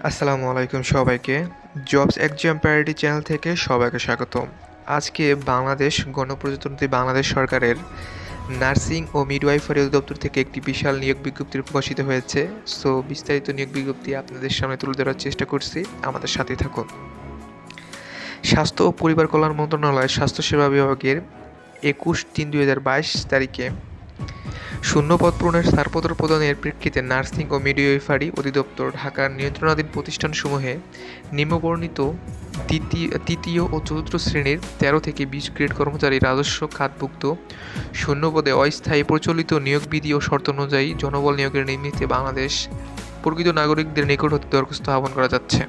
আসসালামু আলাইকুম সবাইকে। জবস এক্সাম প্যারিটি চ্যানেল থেকে সবাইকে স্বাগতম। আজকে বাংলাদেশ গণপ্রজাতন্ত্রী বাংলাদেশ সরকারের নার্সিং ও মিডওয়াইফারি অধিদপ্তর থেকে একটি বিশাল নিয়োগ বিজ্ঞপ্তি প্রকাশিত হয়েছে। সো বিস্তারিত নিয়োগ বিজ্ঞপ্তি আপনাদের সামনে তুলে ধরার চেষ্টা করছি, আমাদের সাথে থাকুন। স্বাস্থ্য ও পরিবার কল্যাণ মন্ত্রণালয়ের স্বাস্থ্যসেবা বিভাগের 21/3/2022 তারিখে শূন্যপদ পূরণের ছাড়পত্র প্রদানের প্রেক্ষিতে নার্সিং ও মিডওয়াইফারি অধিদপ্তর ঢাকার নিয়ন্ত্রণাধীন প্রতিষ্ঠানসমূহে নিম্নবর্ণিত তৃতীয় ও চতুর্থ শ্রেণীর 13 থেকে 20 গ্রেড কর্মচারী রাজস্ব খাতভুক্ত শূন্যপদে অস্থায়ী প্রচলিত নিয়োগ বিধি ও শর্ত অনুযায়ী জনবল নিয়োগের নিমিত্তে বাংলাদেশ প্রকৃত নাগরিকদের নিকট হতে দরখাস্ত আহ্বান করা যাচ্ছে।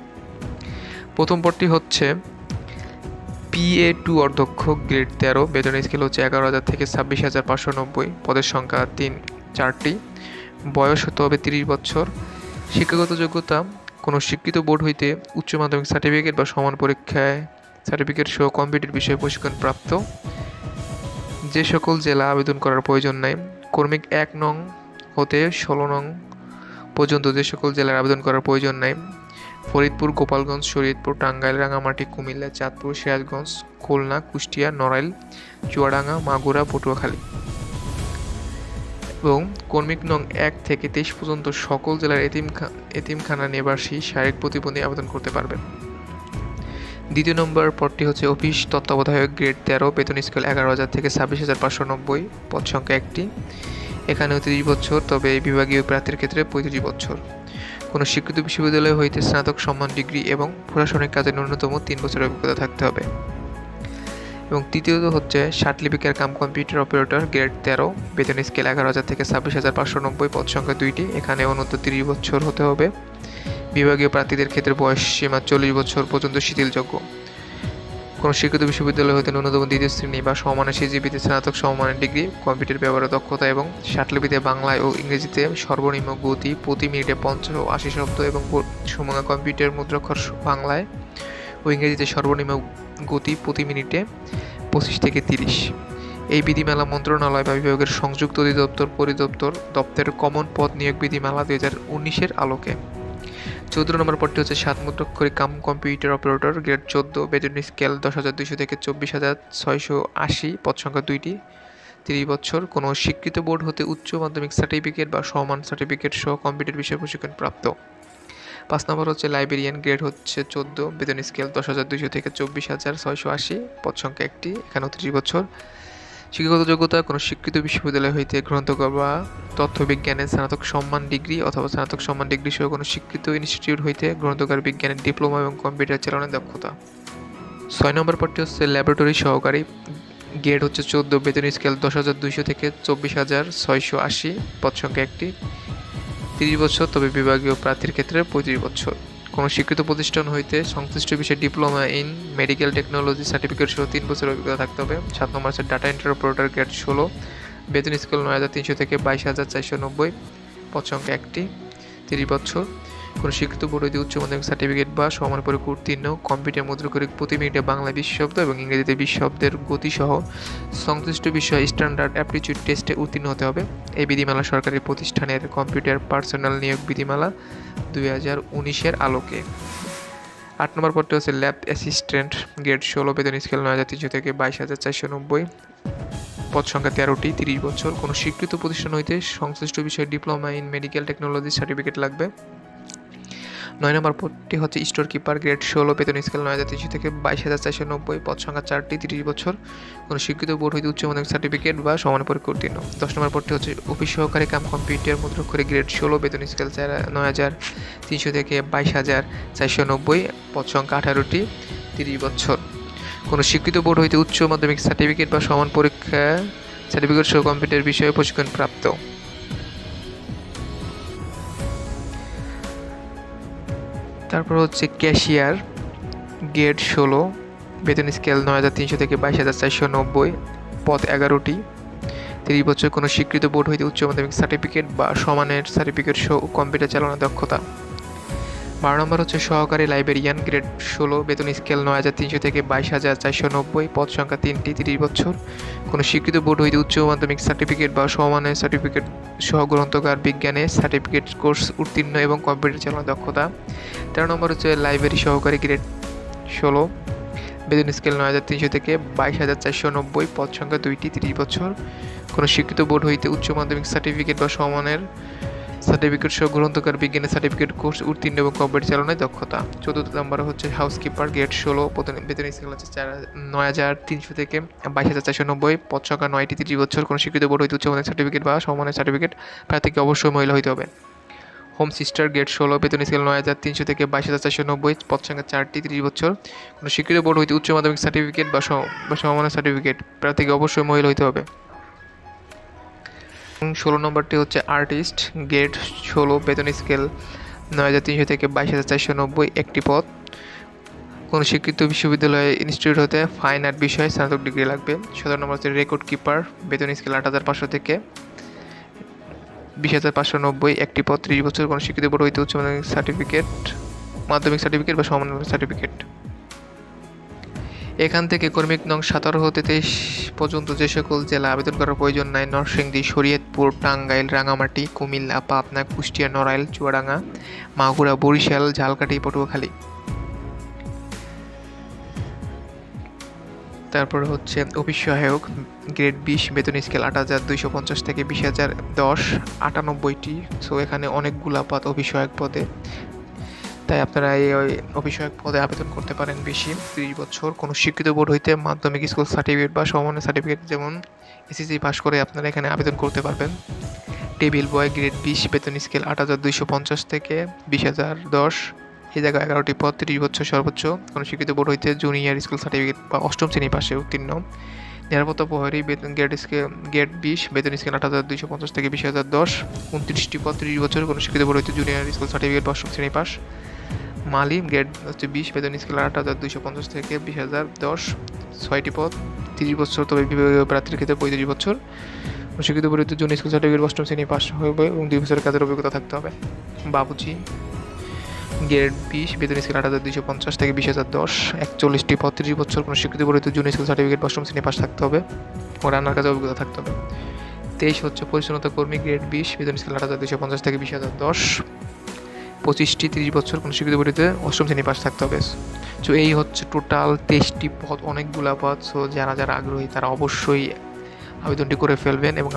প্রথম পদটি হচ্ছে PA2 অধ্যক্ষ, গ্রেড 13, বেতন স্কেল হচ্ছে 11,000 থেকে 26,590, পদের সংখ্যা 4টি, বয়স হতে হবে 30 বছর, শিক্ষাগত যোগ্যতা কোনো স্বীকৃত বোর্ড হইতে উচ্চ মাধ্যমিক সার্টিফিকেট বা সমান পরীক্ষায় সার্টিফিকেট সহ কম্পিউটার বিষয়ে প্রশিক্ষণ প্রাপ্ত। যে সকল জেলা আবেদন করার প্রয়োজন নাই, কর্মিক 1 নং হতে 16 নং পর্যন্ত যে সকল জেলার আবেদন করার প্রয়োজন নাই: ফরিদপুর, গোপালগঞ্জ, শরীয়তপুর, টাঙ্গাইল, রাঙামাটি, কুমিল্লা, চাঁদপুর, সিরাজগঞ্জ, খুলনা, কুষ্টিয়া, নড়াইল, চুয়াডাঙ্গা, মাগুরা, পটুয়াখালী। এবং কর্মিক নং 1 থেকে 23 পর্যন্ত সকল জেলার এতিমখানা নিবাসী শারীরিক প্রতিবন্ধী আবেদন করতে পারবেন। দ্বিতীয় নম্বর পদটি হচ্ছে অফিস তত্ত্বাবধায়ক, গ্রেড 13, বেতন স্কেল 11,000 থেকে 26,590, পদ সংখ্যা 1টি, এখানেও 30 বছর, তবে বিভাগীয় প্রার্থীর ক্ষেত্রে 35 বছর। কোনো স্বীকৃত বিশ্ববিদ্যালয় হইতে স্নাতক সম্মান ডিগ্রি এবং প্রশাসনিক কাজে ন্যূনতম 3 বছরের অভিজ্ঞতা থাকতে হবে। এবং তৃতীয়ত হচ্ছে certificate cum computer operator, grade 13, বেতন স্কেল 11,000 থেকে 26,590, পদ সংখ্যা 2টি, এখানে অনূর্ধ্ব 30 বছর হতে হবে। বিভাগীয় প্রার্থীদের ক্ষেত্রে বয়স সীমা 40 বছর পর্যন্ত শিথিলযোগ্য। কোনো স্বীকৃত বিশ্ববিদ্যালয় হতে ন্যূনতম দ্বিতীয় শ্রেণী বা সমমানের সিজিপিতে স্নাতক সমমানের ডিগ্রি, কম্পিউটার ব্যবহারের দক্ষতা এবং ষাটলিপিতে বাংলায় ও ইংরেজিতে সর্বনিম্ন গতি প্রতি মিনিটে 50 ও 80 শব্দ এবং সমগ্র কম্পিউটার মুদ্রাক্ষর বাংলায় ও ইংরেজিতে সর্বনিম্ন গতি প্রতি মিনিটে 25 থেকে 30। এই বিধিমালা মন্ত্রণালয় বা বিভাগের সংযুক্ত অধিদপ্তর পরিদপ্তর দপ্তরের কমন পদ নিয়োগ বিধিমালা 2019-এর আলোকে। 14 নম্বর পদটি হচ্ছে 7 মুদ্রাক্ষরিক কাম কম্পিউটার অপারেটর, গ্রেড 14, বেতন স্কেল 10,200 থেকে 24,680, পদ সংখ্যা 2টি, 30 বছর, কোনো স্বীকৃত বোর্ড হতে উচ্চ মাধ্যমিক সার্টিফিকেট বা সমান সার্টিফিকেট সহ কম্পিউটার বিষয়ে প্রশিক্ষণ প্রাপ্ত। 5 নম্বর হচ্ছে লাইব্রেরিয়ান, গ্রেড হচ্ছে 14, বেতন স্কেল 10,200 থেকে 24,680, পদ সংখ্যা 1টি, এখানেও 30 বছর। শিক্ষাগত যোগ্যতা কোনো স্বীকৃত বিশ্ববিদ্যালয় হইতে গ্রন্থাগার বা তথ্য বিজ্ঞানে স্নাতক সম্মান ডিগ্রি অথবা স্নাতক সম্মান ডিগ্রি সহ কোনো স্বীকৃত ইনস্টিটিউট হইতে গ্রন্থাগার বিজ্ঞানের ডিপ্লোমা এবং কম্পিউটার চালানোর দক্ষতা। 6 নম্বর পদটি হচ্ছে ল্যাবরেটরি সহকারী, গ্রেড হচ্ছে 14, বেতন স্কেল 10,200 থেকে 24,680, পদ সংখ্যা 1টি, 30 বছর, তবে বিভাগীয় প্রার্থীর ক্ষেত্রে 35 বছর। কোনো স্বীকৃত প্রতিষ্ঠান হইতে সংশ্লিষ্ট বিষয়ে diploma in medical technology certificate সহ 3 বছরের অভিজ্ঞতা থাকতে হবে। 7 নম্বর হচ্ছে ডাটা এন্ট্রি অপারেটর, গ্রেড 16, বেতন স্কেল 9,300 থেকে 22,490, পদ সংখ্যা 1টি, 30 বছর। কোনো স্বীকৃত বোর্ড হইতে উচ্চ মাধ্যমিক সার্টিফিকেট বা সমান পরীক্ষা উত্তীর্ণ, কম্পিউটার মুদ্রাক্ষরিক প্রতি মিনিটে বাংলায় 20 শব্দ এবং ইংরেজিতে 20 শব্দের গতিসহ সংশ্লিষ্ট বিষয়ে স্ট্যান্ডার্ড অ্যাপটিটিউড টেস্টে উত্তীর্ণ হতে হবে। এই বিধিমালা সরকারি প্রতিষ্ঠানের কম্পিউটার পার্সোনাল নিয়োগ বিধিমালা 2019-এর আলোকে। 8 নম্বর পদটি হচ্ছে ল্যাব অ্যাসিস্ট্যান্ট, গ্রেড 16, বেতন স্কেল 9,300 থেকে 22,490, পদ সংখ্যা 13টি, 30 বছর। কোনো স্বীকৃত প্রতিষ্ঠান হইতে সংশ্লিষ্ট বিষয়ে diploma in medical technology certificate লাগবে। 9 নম্বর পদটি হচ্ছে স্টোর কিপার, গ্রেড 16, বেতন স্কেল 9,300 থেকে 22,490, পদ সংখ্যা 4টি, 30 বছর। কোনো স্বীকৃত বোর্ড হইতে উচ্চ মাধ্যমিক সার্টিফিকেট বা সমান পরীক্ষা উত্তীর্ণ। 10 নম্বর পদটি হচ্ছে অফিস সহকারী কাম কম্পিউটার মুদ্রাক্ষরিক, গ্রেড 16, বেতন স্কেল 9,300 থেকে 22,490, পদ সংখ্যা 18টি, 30 বছর। কোনো স্বীকৃত বোর্ড হইতে উচ্চ মাধ্যমিক সার্টিফিকেট বা সমান পরীক্ষা সার্টিফিকেট সহ কম্পিউটার বিষয়ে প্রশিক্ষণ প্রাপ্ত। তারপর হচ্ছে ক্যাশিয়ার, গ্রেড 16, বেতন স্কেল 9,300 থেকে 22,490, পদ 11টি, 30 বছর। কোনো স্বীকৃত বোর্ড হইতে উচ্চ মাধ্যমিক সার্টিফিকেট বা সমানের সার্টিফিকেট সহ কম্পিউটার চালানোর দক্ষতা। 12 নম্বর হচ্ছে সহকারী লাইব্রেরিয়ান, গ্রেড 16, বেতন স্কেল 9,300 থেকে 22,490, পদ সংখ্যা 3টি, 30 বছর, কোনো স্বীকৃত বোর্ড হইতে উচ্চ মাধ্যমিক সার্টিফিকেট বা সমমানের সার্টিফিকেট সহ গ্রন্থাগার বিজ্ঞানে সার্টিফিকেট কোর্স উত্তীর্ণ এবং কম্পিউটার চালানোর দক্ষতা। 13 নম্বর হচ্ছে লাইব্রেরি সহকারী, গ্রেড 16, বেতন স্কেল 9,300 থেকে 22,490, পদ সংখ্যা 2টি, 30 বছর, কোনো স্বীকৃত বোর্ড হইতে উচ্চ মাধ্যমিক সার্টিফিকেট বা সমমানের সার্টিফিকেট সহ গ্রন্থাগার বিজ্ঞানের সার্টিফিকেট কোর্স উত্তীর্ণ এবং কম্পিউটার চালানোয় দক্ষতা। 14 নম্বর হচ্ছে হাউসকিপার, গ্রেড 16, বেতন স্কেল হচ্ছে 9,300 থেকে 22,490, পদ সংখ্যা 9টি, 30 বছর, কোনো স্বীকৃত বোর্ড হইতে উচ্চ মাধ্যমিক সার্টিফিকেট বা সমমানের সার্টিফিকেট, প্রার্থীকে অবশ্যই মহিলা হইতে হবে। হোম সিস্টার, গ্রেড 16, বেতন স্কেল 9,300 থেকে 22,490, পদ সংখ্যা 4টি, 30 বছর, কোনো স্বীকৃত বোর্ড হইতে উচ্চ মাধ্যমিক সার্টিফিকেট বা সমমানের সার্টিফিকেট, প্রার্থীকে অবশ্যই মহিলা হইতে হবে। 16 নম্বরটি হচ্ছে আর্টিস্ট, গ্রেড 16, বেতন স্কেল 9,300 থেকে 22,490, একটি পদ, কোনো স্বীকৃত বিশ্ববিদ্যালয় ইনস্টিটিউট হতে ফাইন আর্ট বিষয়ে স্নাতক ডিগ্রি লাগবে। 17 নম্বর হচ্ছে রেকর্ড কিপার, বেতন স্কেল 8,500 থেকে 20,590, একটি পদ, 30 বছর, কোনো স্বীকৃত বোর্ড হইতে উচ্চ মাধ্যমিক সার্টিফিকেট বা সমমানের সার্টিফিকেট। এখান থেকে কর্মী নং 17 হতে 23 পর্যন্ত যে সকল জেলা আবেদন করার প্রয়োজন নাই: নরসিংদী, শরীয়তপুর, টাঙ্গাইল, রাঙামাটি, কুমিল্লা, পাবনা, কুষ্টিয়া, নড়াইল, চুয়াডাঙ্গা, মাগুরা, বরিশাল, ঝালকাঠি, পটুয়াখালী। তারপর হচ্ছে অফিস সহায়ক, গ্রেড 20, বেতন স্কেল 8,250 থেকে 20,010, 98টি। সো এখানে অনেকগুলা পদ অফিস সহায়ক পদে, তাই আপনারা এই অফিস সহায়ক পদে আবেদন করতে পারেন বেশি। 30 বছর, কোনো স্বীকৃত বোর্ড হইতে মাধ্যমিক স্কুল সার্টিফিকেট বা সমমানের সার্টিফিকেট যেমন এসএসসি পাস করে আপনারা এখানে আবেদন করতে পারবেন। টেবিল বয়, গ্রেড 20, বেতন স্কেল 8,250 থেকে 20,010, এই জায়গায় 11টি পদ, 30 বছর সর্বোচ্চ, কোনো স্বীকৃত বোর্ড হইতে জুনিয়র স্কুল সার্টিফিকেট বা 8ম শ্রেণী পাশে উত্তীর্ণ। নিরাপত্তা প্রহরী, বেতন গ্রেড 20, বেতন স্কেল 8,250 থেকে 20,010, 29টি পদ, 30 বছর, কোনো স্বীকৃত বোর্ড হইতে জুনিয়র স্কুল সার্টিফিকেট বা 8ম শ্রেণী পাস। মালি, গ্রেড হচ্ছে 20, বেতন স্কেল 8,250 থেকে 20,010, 6টি পদ, 30 বছর, তবে বিভাগীয় প্রার্থীর ক্ষেত্রে 35 বছর, স্বীকৃত বোর্ড হইতে জুনিয়র স্কুল সার্টিফিকেট 8ম শ্রেণী পাস হবে এবং 2 বছরের কাজের অভিজ্ঞতা থাকতে হবে। বাবুচি, গ্রেড 20, বেতন স্কেল 8,250 থেকে 20,010, 41টি পদ, 30 বছর, কোনো স্বীকৃত বোর্ড হইতে জুনিয়র স্কুল সার্টিফিকেট 8ম শ্রেণী পাস থাকতে হবে ও রান্নার কাজে অভিজ্ঞতা থাকতে হবে। 23 হচ্ছে পরিচ্ছন্নতা কর্মী, গ্রেড 20, বেতন স্কেল 8,250 থেকে 20,010, 25টি, 30 বছর, কোনো স্বীকৃত বোর্ড হইতে 8ম শ্রেণী পাস থাকতে হবে। সো এই হচ্ছে টোটাল 23টি পদ, অনেকগুলা পদ। সো যারা আগ্রহী তারা অবশ্যই আবেদনটি করে ফেলবেন এবং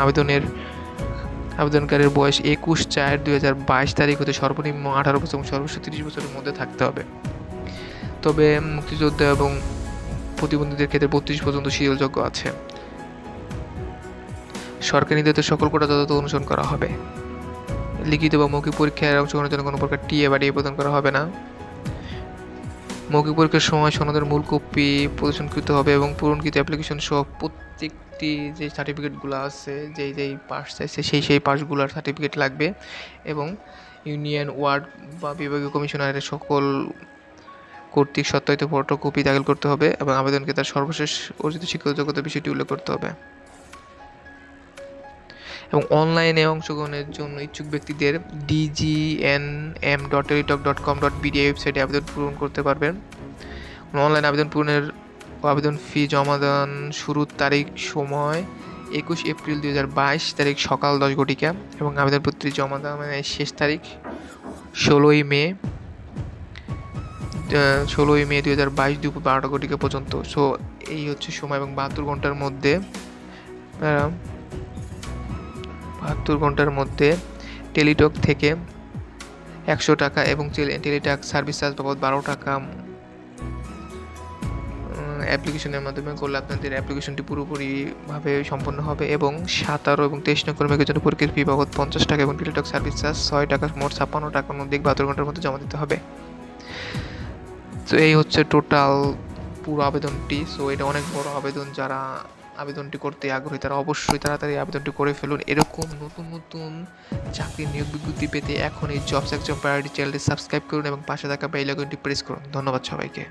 আবেদনকারীর বয়স 21/4/2022 তারিখ হতে সর্বনিম্ন 18 বছর এবং সর্বোচ্চ 30 বছরের মধ্যে থাকতে হবে। তবে মুক্তিযোদ্ধা এবং প্রতিবন্ধীদের ক্ষেত্রে 32 পর্যন্ত শিডিউলযোগ্য আছে। সরকারি নির্ধারিত সকল কোটা যথাযথ অনুসরণ করা হবে। লিখিত বা মৌখিক পরীক্ষায় অংশগ্রহণের জন্য কোনো প্রকার টিএ বা ডিএ প্রদান করা হবে না। মৌখিক পরীক্ষার সময় সনদের মূল কপি প্রদর্শনকৃত হবে এবং পূরণকৃত অ্যাপ্লিকেশন সহ প্রত্যেকটি যে সার্টিফিকেটগুলো আছে, যেই পাস চাইছে সেই পাসগুলোর সার্টিফিকেট লাগবে এবং ইউনিয়ন, ওয়ার্ড বা বিভাগীয় কমিশনারের সকল কর্তৃক সত্যায়িত ফটোকপি দাখিল করতে হবে এবং আবেদনকে তার সর্বশেষ অর্জিত শিক্ষাগত যোগ্যতার বিষয়টি উল্লেখ করতে হবে। এবং অনলাইনে অংশগ্রহণের জন্য ইচ্ছুক ব্যক্তিদের dgnm.teletalk.com.bd ওয়েবসাইটে আবেদন পূরণ করতে পারবেন। অনলাইন আবেদন পূরণের আবেদন ফি জমা দান শুরুর তারিখ সময় 21 এপ্রিল 2022 তারিখ সকাল 10 ঘটিকা এবং আবেদনপত্র জমা দানের শেষ তারিখ 16ই মে 2022 দুপুর 12টা ঘটিকা পর্যন্ত। সো এই হচ্ছে সময় এবং 72 ঘন্টার মধ্যে টেলিটক থেকে 100 টাকা এবং টেলিটক সার্ভিস চার্জ বাবদ 12 টাকা অ্যাপ্লিকেশনের মাধ্যমে করলে আপনাদের অ্যাপ্লিকেশনটি পুরোপুরিভাবে সম্পন্ন হবে এবং 17 এবং 23 নং কর্মীদের জন্য পরীক্ষার ফি বাবদ 50 টাকা এবং টেলিটক সার্ভিস চার্জ 6 টাকা, মোট 56 টাকার মধ্যে 72 ঘন্টার মধ্যে জমা দিতে হবে। তো এই হচ্ছে টোটাল পুরো আবেদনটি। সো এটা অনেক বড় আবেদন, যারা আবেদনটি করতে আগ্রহী তারা অবশ্যই তাড়াতাড়ি আবেদনটি করে ফেলুন। এরকম নতুন চাকরির নিয়োগ বিজ্ঞপ্তি পেতে এখন এই জবস এক্সাম প্রায়োরিটি চ্যানেলটি সাবস্ক্রাইব করুন এবং পাশে থাকা বেল আইকনটি প্রেস করুন। ধন্যবাদ সবাইকে।